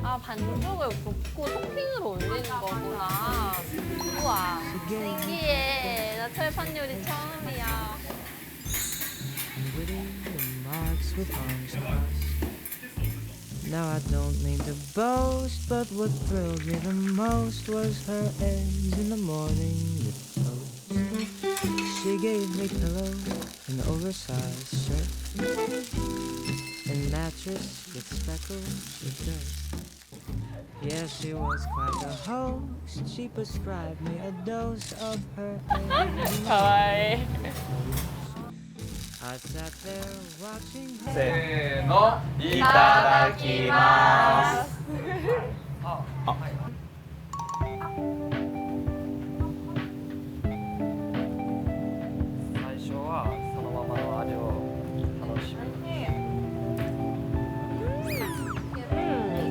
아, 반죽을 붓고 토핑을 올리는 거구나. 우와, 신기해. 나 철판 요리 처음이야. Now I don't mean to boast, but what thrilled me the most was her eggs in the morning with toast. She gave me pillows, an oversized shirt, and mattress with speckles of dirt. Yeah, she was quite a host. She prescribed me a dose of her eggs. 가와이. I sat there watching her. せーの、いただきます。最初はそのままの味を楽しみ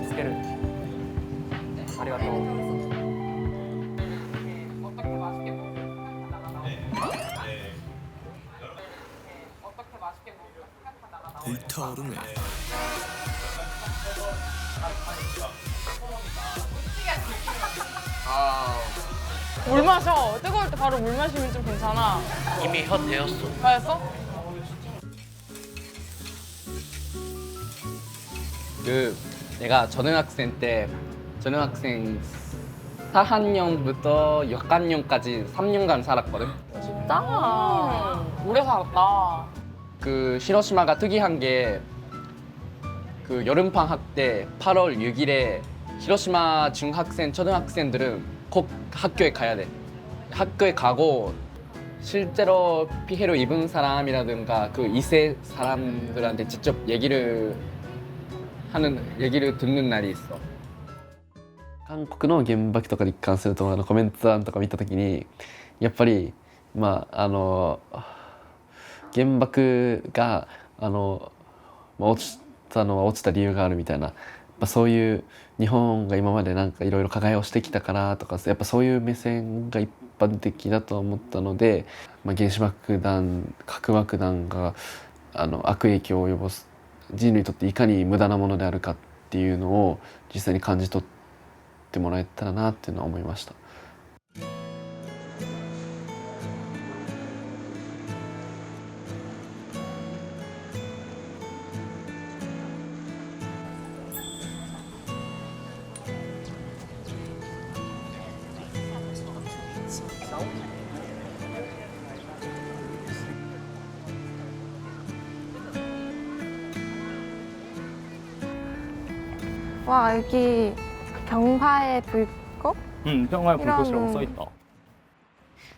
つける。ありがとう。 불타오르네. 물 마셔. 뜨거울 때 바로 물 마시면 좀 괜찮아. 이미 혀 되었어. 알았어? 내가 초등학생 때 초등학생 4학년부터 6학년까지 3년간 살았거든. 나 오래 살았다. 그 히로시마가 특이한 게 그 여름 방학 때 8월 6일에 히로시마 중학생, 초등학생들은 꼭 학교에 가야 돼. 학교에 가고 실제로 피해를 입은 사람이라든가 그 2세 사람들한테 직접 얘기를 듣는 날이 있어. 韓国の原爆とかに関するとコメント欄とか見たときにやっぱり原爆が落ちたのは落ちた理由があるみたいな、そういう日本が今までなんかいろいろ加害をしてきたからとか、やっぱそういう目線が一般的だと思ったので、原子爆弾核爆弾が悪影響を及ぼす、人類にとっていかに無駄なものであるかっていうのを実際に感じ取ってもらえたらなっていうのは思いました。와, 여기 평화의 불꽃? 평화의 불꽃이라고 이런- 써있다.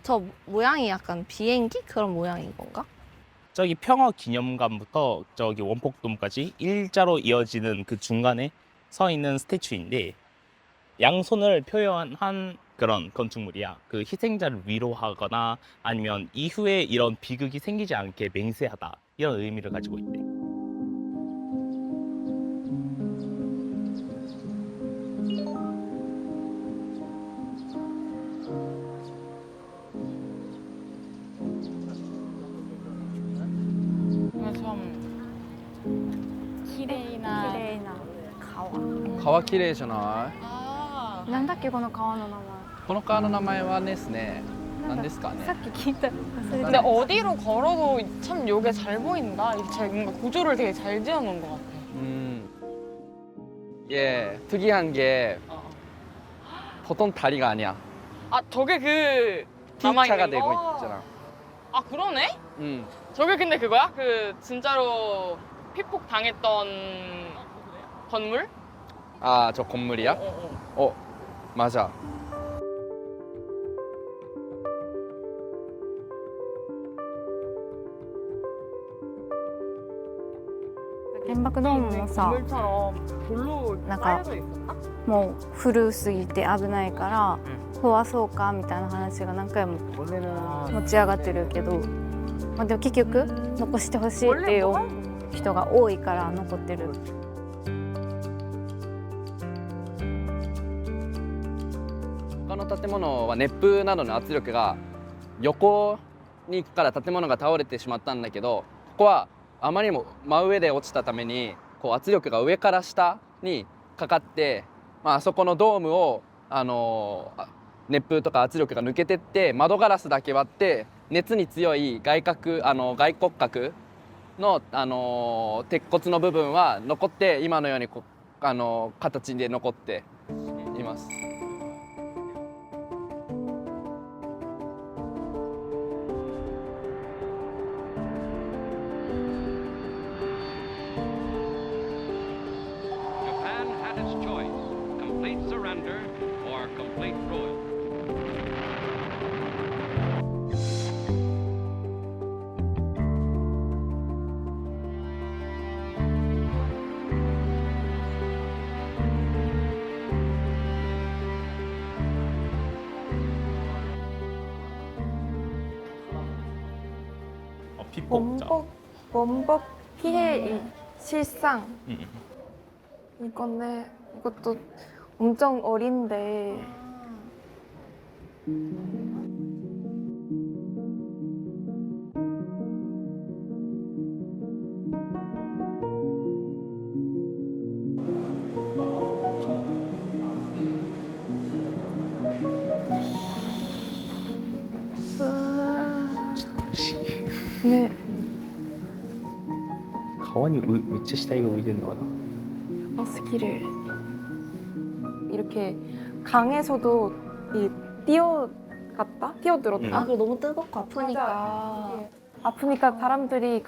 저 모양이 약간 비행기? 그런 모양인 건가? 저기 평화 기념관부터 저기 원폭돔까지 일자로 이어지는 그 중간에 서 있는 스태츄인데 양손을 표현한 그런 건축물이야. 그 희생자를 위로하거나 아니면 이후에 이런 비극이 생기지 않게 맹세하다 이런 의미를 가지고 있대. 이거 참 기레이나 綺麗な川。川綺麗じゃない？あなんだっけこの川の名前。この川の名前はですね、何ですかね。さっき聞いた。忘れ 근데 た。 어디로 걸어도 참 요게 잘 보인다. 이게 뭔가 구조를 되게 잘 지어놓은 것 같아. 예, 특이한 게 보통 다리가 아니야. 아 저게 그 T자가 남아있는 되고 거? 있잖아. 아 그러네? 음. 저게 근데 그거야? 그 진짜로 피폭 당했던 건물? 아, 저 건물이야? 어, 맞아.原爆ドームもさ、 건물처럼 돌로 나가. 쌓여져 있었나? もう古すぎて危ないから壊そうかみたいな話が何回も持ち上がってるけど、でも結局残してほしいっていう人が多いから残ってる。 他の建物は熱風などの圧力が横に行くから建物が倒れてしまったんだけど、ここはあまりにも真上で落ちたためにこう圧力が上から下にかかって、あそこのドームを熱風とか圧力が抜けてって窓ガラスだけ割って熱に強い外骨格の、鉄骨の部分は残って今のように形で残っています。원복 원복 피해 실상 이것도 엄청 어린데 네. 가원이 위치 스타일가 의되는 거다. 버스키를 이렇게 강에서도 뛰어들었다. 아, 그리고 너무 뜨겁고 아프니까. 예. 아프니까 사람들이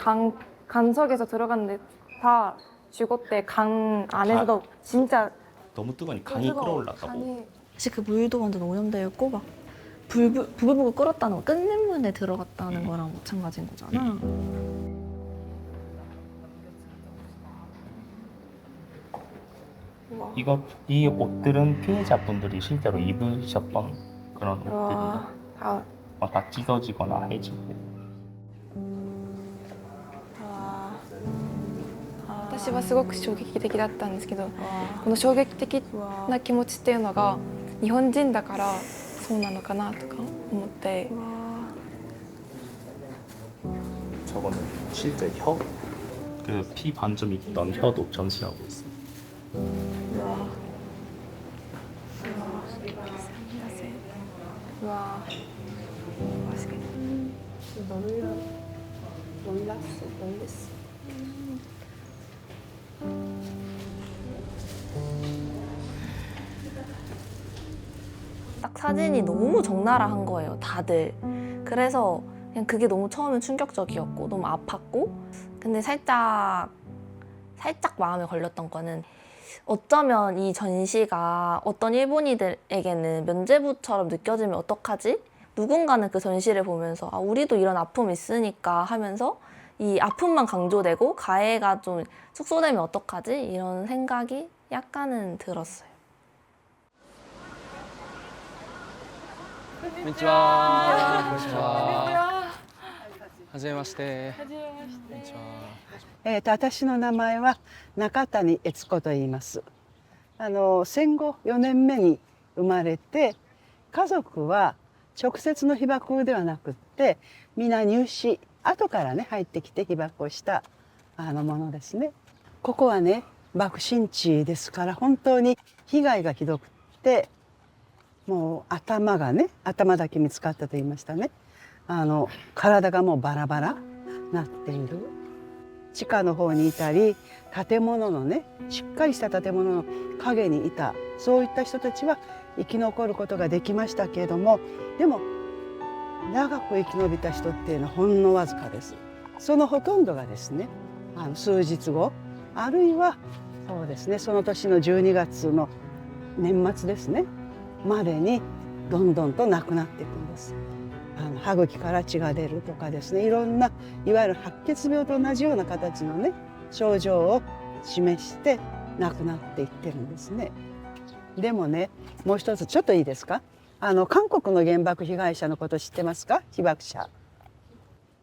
간석에서 들어갔는데 다 죽었대. 강 안에서도 진짜 너무 뜨거우니 강이 끓어올랐다고. 사실 그 물도 완전 오염되었고 막 부글부글 끓었다는 거, 끓는 물에 들어갔다는 거랑 마찬가지인 거잖아. 이 옷들은 피해자분들이 실제로 입으셨던 그런 옷들이다. 다 찢어지거나 해지고. 私はすごく衝撃的だったんですけど、この衝撃的な気持ちっていうのが日本人だからそうなのかなとか思って。 저거는 실제 혀, 그 피 반점 있던 혀도 전시하고 있어. 와, 맛있겠다. 놀랐어. 딱 사진이 너무 적나라한 거예요, 다들. 그래서 그냥 그게 너무 처음엔 충격적이었고 너무 아팠고, 근데 살짝 마음에 걸렸던 거는 어쩌면 이 전시가 어떤 일본인들에게는 면죄부처럼 느껴지면 어떡하지? 누군가는 그 전시를 보면서 아, 우리도 이런 아픔이 있으니까 하면서 이 아픔만 강조되고 가해가 좀 축소되면 어떡하지? 이런 생각이 약간은 들었어요. こんにちは。こんにちは。はじめまして。こんにちは。私の名前は中谷悦子と言います。戦後4年目に生まれて、家族は直接の被爆ではなくって皆入試後からね入ってきて被爆をしたものですね。ここはね爆心地ですから本当に被害がひどくって、もう頭だけ見つかったと言いましたね。体がもうバラバラなっている。地下の方にいたり建物のねしっかりした建物の陰にいたそういった人たちは生き残ることができましたけれども、でも長く生き延びた人っていうのはほんのわずかです。そのほとんどがですね数日後あるいはそうですねその年の12月の年末ですねまでにどんどんと亡くなっていくんです。歯茎から血が出るとかですねいろんないわゆる白血病と同じような形のね症状を示して亡くなっていってるんですね。でもねもう一つちょっといいですか。韓国の原爆被害者のこと知ってますか。被爆者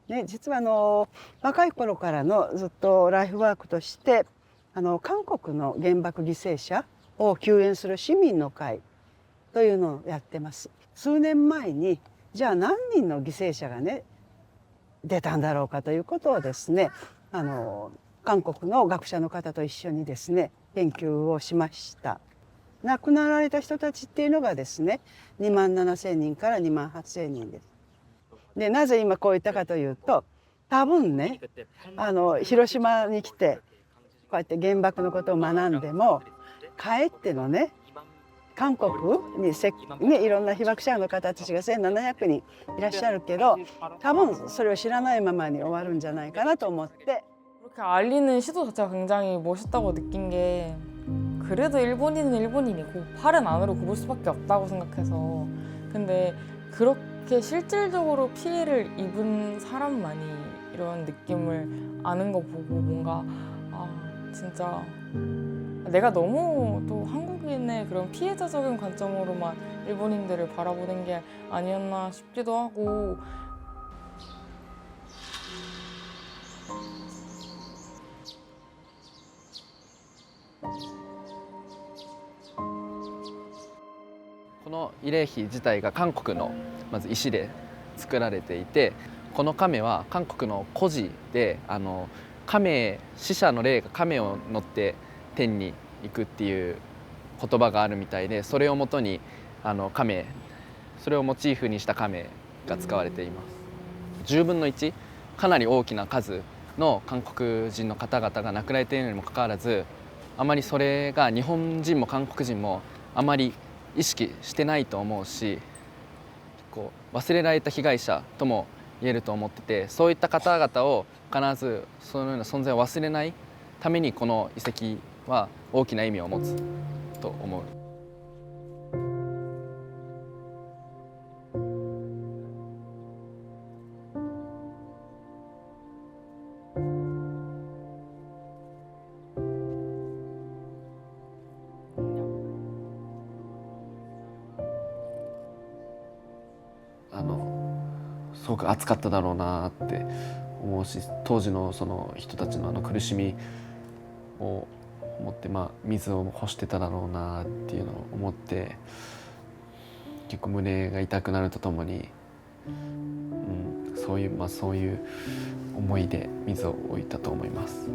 ね、実は若い頃からのずっとライフワークとして韓国の原爆犠牲者を救援する市民の会というのをやってます。数年前にじゃあ何人の犠牲者がね出たんだろうかということをですね韓国の学者の方と一緒にですね研究をしました。亡くなられた人たちっていうのがですね、2万7,000人から2万8,000人です。でなぜ今こう言ったかというと、多分ね広島に来てこうやって原爆のことを学んでもかえってのね韓国にいろんな被爆者の方たちが1,700人いらっしゃるけど、多分それを知らないままに終わるんじゃないかなと思って。 그렇게 알리는 시도 자체가 굉장히 멋있다고 느낀 게, 그래도 일본인은 일본인이고 팔은 안으로 굽을 수밖에 없다고 생각해서. 근데 그렇게 실질적으로 피해를 입은 사람만이 이런 느낌을 아는 거 보고 뭔가 진짜 내가 너무 또 한국인의 그런 피해자적인 관점으로만 일본인들을 바라보는 게 아니었나 싶기도 하고. この慰霊碑自体が韓国のまず石で作られていて、この亀は韓国の故事で亀死者の霊が亀を乗って天に行くっていう言葉があるみたいで、それをもとに亀、それをモチーフにした亀が使われています。10分の1、かなり大きな数の韓国人の方々が亡くなられているにもかかわらず、あまりそれが日本人も韓国人もあまり意識してないと思うし、こう忘れられた被害者とも言えると思ってて、そういった方々を必ずそのような存在を忘れないためにこの遺跡は大きな意味を持つと思う。すごく熱かっただろうなって思うし、当時のその人たちの苦しみを思って、水を欲してただろうなっていうのを思って、結構胸が痛くなるとともに、そういう思いで水を置いたと思います。